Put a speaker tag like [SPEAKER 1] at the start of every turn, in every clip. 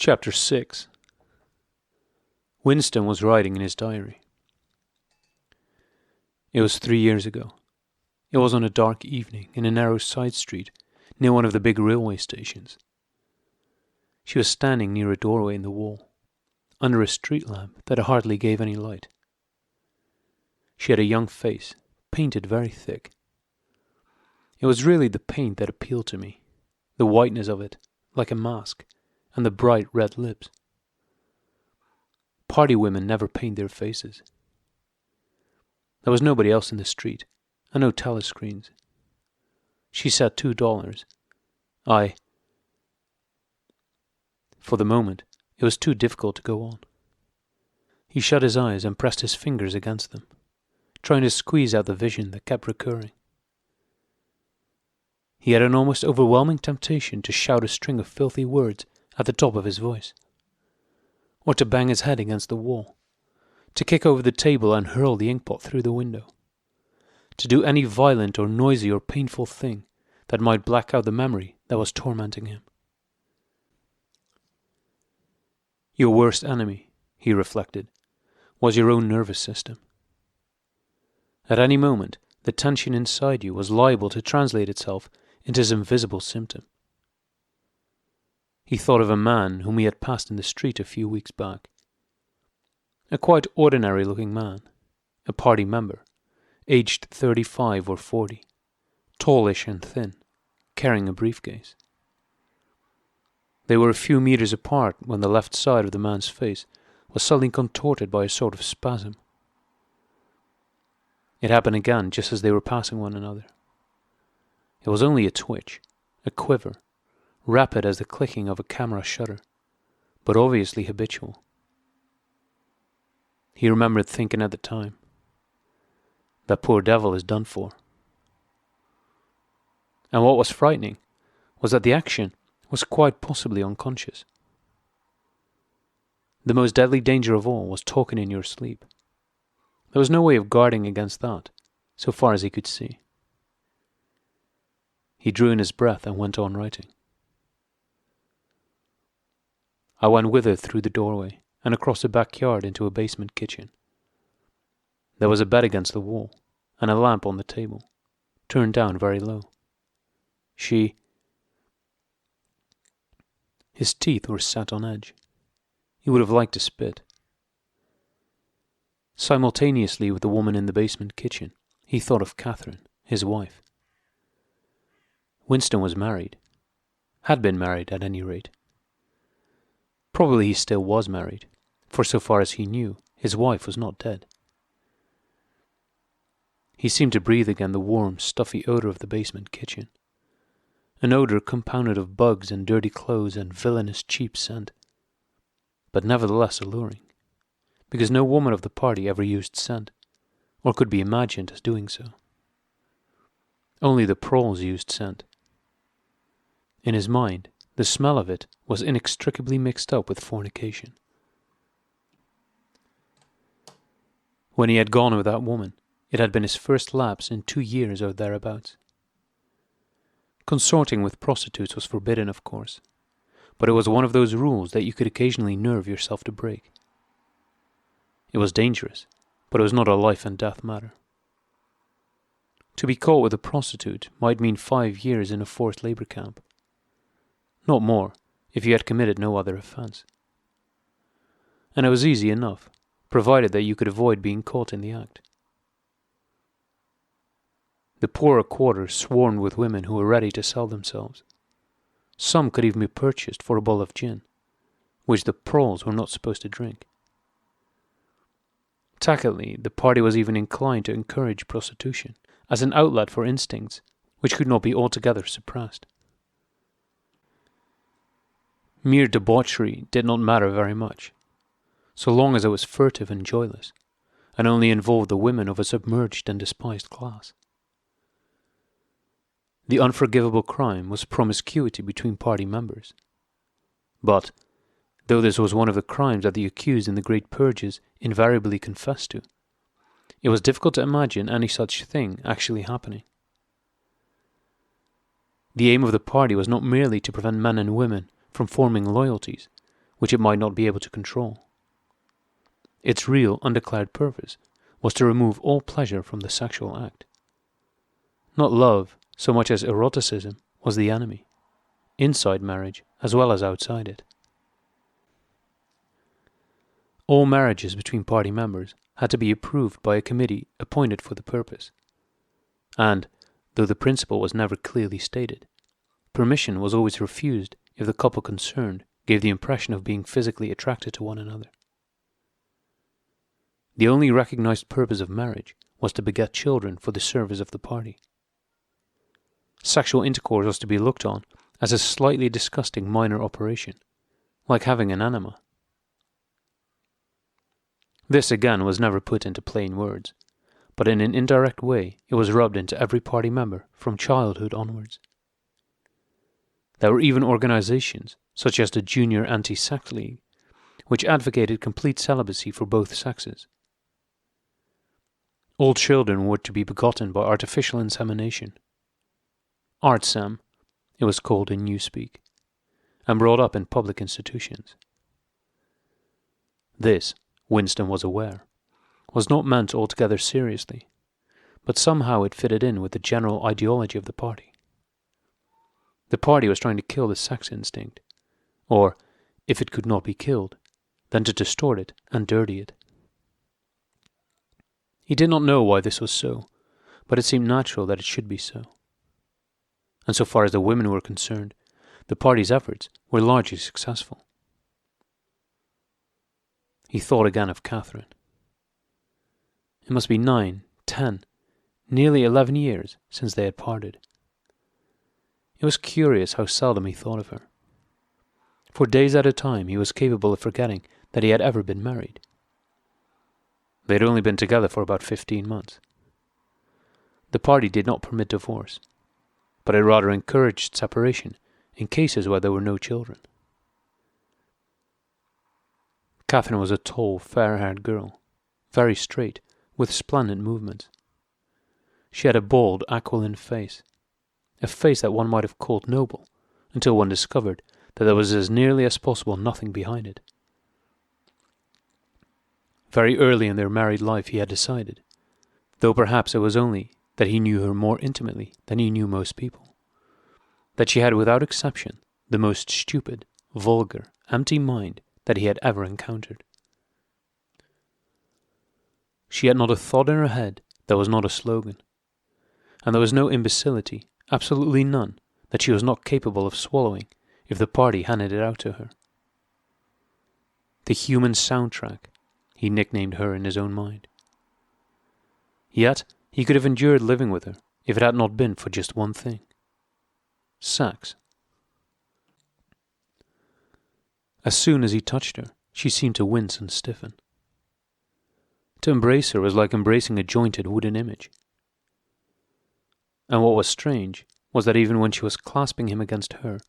[SPEAKER 1] Chapter 6. Winston was writing in his diary. It was 3 years ago. It was on a dark evening in a narrow side street near one of the big railway stations. She was standing near a doorway in the wall, under a street lamp that hardly gave any light. She had a young face, painted very thick. It was really the paint that appealed to me, the whiteness of it, like a mask, and the bright red lips. Party women never paint their faces. There was nobody else in the street, and no telescreens. She said $2. For the moment, it was too difficult to go on. He shut his eyes and pressed his fingers against them, trying to squeeze out the vision that kept recurring. He had an almost overwhelming temptation to shout a string of filthy words at the top of his voice, or to bang his head against the wall, to kick over the table and hurl the inkpot through the window, to do any violent or noisy or painful thing that might black out the memory that was tormenting him. Your worst enemy, he reflected, was your own nervous system. At any moment, the tension inside you was liable to translate itself into some visible symptom. He thought of a man whom he had passed in the street a few weeks back. A quite ordinary-looking man, a party member, aged 35 or 40, tallish and thin, carrying a briefcase. They were a few meters apart when the left side of the man's face was suddenly contorted by a sort of spasm. It happened again just as they were passing one another. It was only a twitch, a quiver, rapid as the clicking of a camera shutter, but obviously habitual. He remembered thinking at the time, "That poor devil is done for." And what was frightening was that the action was quite possibly unconscious. The most deadly danger of all was talking in your sleep. There was no way of guarding against that, so far as he could see. He drew in his breath and went on writing. I went with her through the doorway and across the backyard into a basement kitchen. There was a bed against the wall and a lamp on the table, turned down very low. His teeth were set on edge. He would have liked to spit. Simultaneously with the woman in the basement kitchen, he thought of Catherine, his wife. Winston was married. Had been married, at any rate. Probably he still was married, for so far as he knew, his wife was not dead. He seemed to breathe again the warm, stuffy odor of the basement kitchen, an odor compounded of bugs and dirty clothes and villainous cheap scent, but nevertheless alluring, because no woman of the party ever used scent, or could be imagined as doing so. Only the Prolls used scent. In his mind, the smell of it was inextricably mixed up with fornication. When he had gone with that woman, it had been his first lapse in 2 years or thereabouts. Consorting with prostitutes was forbidden, of course, but it was one of those rules that you could occasionally nerve yourself to break. It was dangerous, but it was not a life and death matter. To be caught with a prostitute might mean 5 years in a forced labor camp. Not more, if you had committed no other offense. And it was easy enough, provided that you could avoid being caught in the act. The poorer quarters swarmed with women who were ready to sell themselves. Some could even be purchased for a bowl of gin, which the Prolls were not supposed to drink. Tacitly, the party was even inclined to encourage prostitution as an outlet for instincts which could not be altogether suppressed. Mere debauchery did not matter very much, so long as it was furtive and joyless, and only involved the women of a submerged and despised class. The unforgivable crime was promiscuity between party members. But, though this was one of the crimes that the accused in the great purges invariably confessed to, it was difficult to imagine any such thing actually happening. The aim of the party was not merely to prevent men and women from forming loyalties, which it might not be able to control. Its real, undeclared purpose was to remove all pleasure from the sexual act. Not love, so much as eroticism, was the enemy, inside marriage as well as outside it. All marriages between party members had to be approved by a committee appointed for the purpose, and, though the principle was never clearly stated, permission was always refused if the couple concerned gave the impression of being physically attracted to one another. The only recognized purpose of marriage was to beget children for the service of the party. Sexual intercourse was to be looked on as a slightly disgusting minor operation, like having an enema. This again was never put into plain words, but in an indirect way it was rubbed into every party member from childhood onwards. There were even organizations, such as the Junior Anti-Sex League, which advocated complete celibacy for both sexes. All children were to be begotten by artificial insemination. ArtSem, it was called in Newspeak, and brought up in public institutions. This, Winston was aware, was not meant altogether seriously, but somehow it fitted in with the general ideology of the party. The party was trying to kill the sex instinct, or, if it could not be killed, then to distort it and dirty it. He did not know why this was so, but it seemed natural that it should be so. And so far as the women were concerned, the party's efforts were largely successful. He thought again of Catherine. It must be 9, 10, nearly 11 years since they had parted. It was curious how seldom he thought of her. For days at a time he was capable of forgetting that he had ever been married. They had only been together for about 15 months. The party did not permit divorce, but it rather encouraged separation in cases where there were no children. Catherine was a tall, fair-haired girl, very straight, with splendid movements. She had a bald, aquiline face, a face that one might have called noble, until one discovered that there was as nearly as possible nothing behind it. Very early in their married life he had decided, though perhaps it was only that he knew her more intimately than he knew most people, that she had without exception the most stupid, vulgar, empty mind that he had ever encountered. She had not a thought in her head that was not a slogan, and there was no imbecility, absolutely none, that she was not capable of swallowing if the party handed it out to her. The human soundtrack, he nicknamed her in his own mind. Yet he could have endured living with her if it had not been for just one thing: sex. As soon as he touched her, she seemed to wince and stiffen. To embrace her was like embracing a jointed wooden image. And what was strange was that even when she was clasping him against her,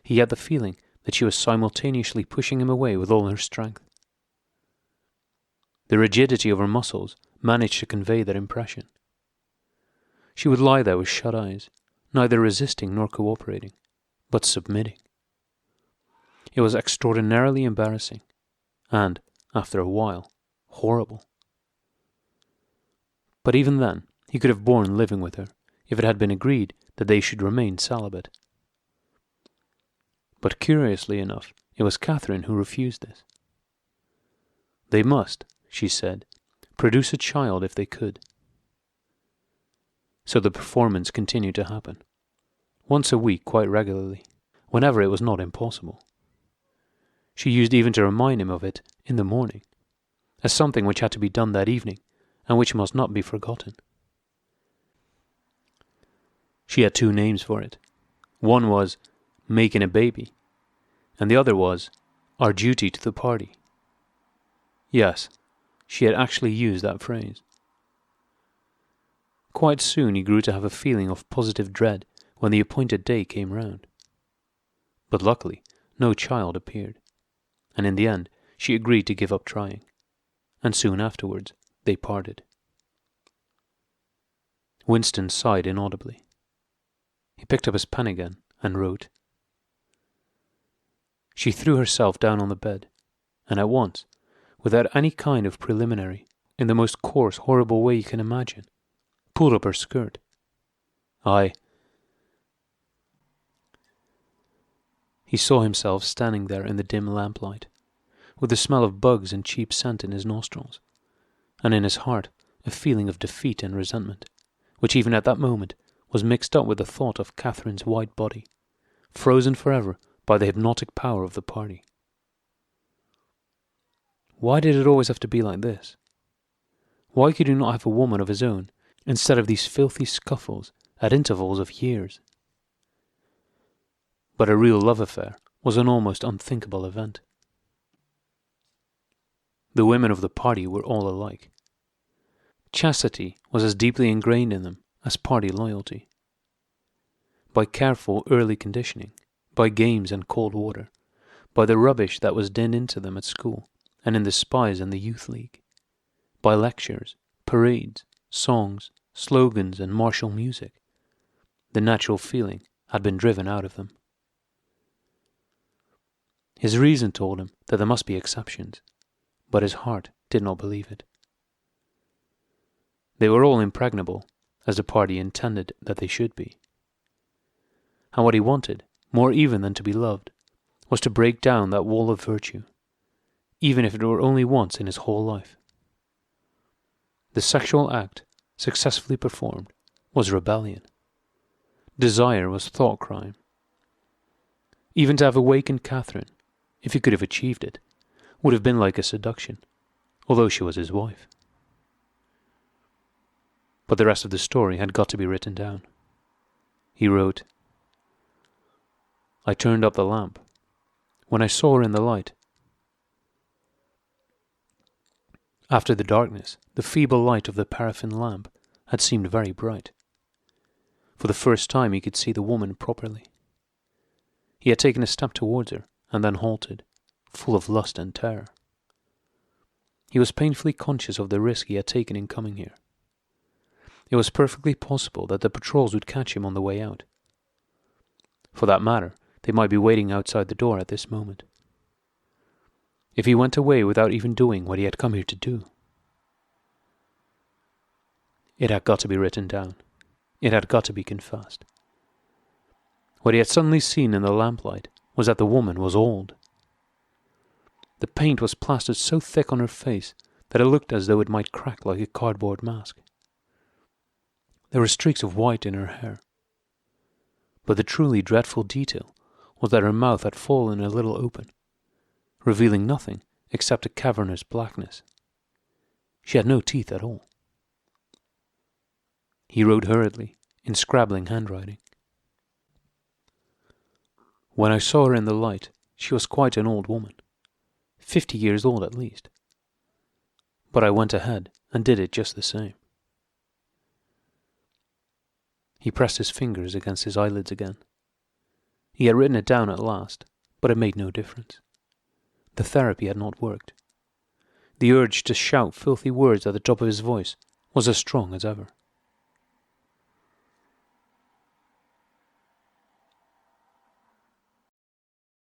[SPEAKER 1] he had the feeling that she was simultaneously pushing him away with all her strength. The rigidity of her muscles managed to convey that impression. She would lie there with shut eyes, neither resisting nor cooperating, but submitting. It was extraordinarily embarrassing, and, after a while, horrible. But even then, he could have borne living with her, if it had been agreed that they should remain celibate. But curiously enough, it was Catherine who refused this. They must, she said, produce a child if they could. So the performance continued to happen, once a week quite regularly, whenever it was not impossible. She used even to remind him of it in the morning, as something which had to be done that evening, and which must not be forgotten. She had 2 names for it. One was making a baby, and the other was our duty to the party. Yes, she had actually used that phrase. Quite soon he grew to have a feeling of positive dread when the appointed day came round. But luckily, no child appeared, and in the end she agreed to give up trying, and soon afterwards they parted. Winston sighed inaudibly. He picked up his pen again and wrote. She threw herself down on the bed, and at once, without any kind of preliminary, in the most coarse, horrible way you can imagine, pulled up her skirt. He saw himself standing there in the dim lamplight, with the smell of bugs and cheap scent in his nostrils, and in his heart a feeling of defeat and resentment, which even at that moment was mixed up with the thought of Catherine's white body, frozen forever by the hypnotic power of the party. Why did it always have to be like this? Why could he not have a woman of his own, instead of these filthy scuffles at intervals of years? But a real love affair was an almost unthinkable event. The women of the party were all alike. Chastity was as deeply ingrained in them as party loyalty. By careful early conditioning, by games and cold water, by the rubbish that was dinned into them at school and in the spies and the youth league, by lectures, parades, songs, slogans and martial music, the natural feeling had been driven out of them. His reason told him that there must be exceptions, but his heart did not believe it. They were all impregnable, as the party intended that they should be. And what he wanted, more even than to be loved, was to break down that wall of virtue, even if it were only once in his whole life. The sexual act, successfully performed, was rebellion. Desire was thought crime. Even to have awakened Catherine, if he could have achieved it, would have been like a seduction, although she was his wife. But the rest of the story had got to be written down. He wrote, I turned up the lamp. When I saw her in the light, after the darkness, the feeble light of the paraffin lamp had seemed very bright. For the first time he could see the woman properly. He had taken a step towards her, and then halted, full of lust and terror. He was painfully conscious of the risk he had taken in coming here. It was perfectly possible that the patrols would catch him on the way out. For that matter, they might be waiting outside the door at this moment. If he went away without even doing what he had come here to do. It had got to be written down. It had got to be confessed. What he had suddenly seen in the lamplight was that the woman was old. The paint was plastered so thick on her face that it looked as though it might crack like a cardboard mask. There were streaks of white in her hair. But the truly dreadful detail was that her mouth had fallen a little open, revealing nothing except a cavernous blackness. She had no teeth at all. He wrote hurriedly, in scrabbling handwriting. When I saw her in the light, she was quite an old woman, 50 years old at least. But I went ahead and did it just the same. He pressed his fingers against his eyelids again. He had written it down at last, but it made no difference. The therapy had not worked. The urge to shout filthy words at the top of his voice was as strong as ever.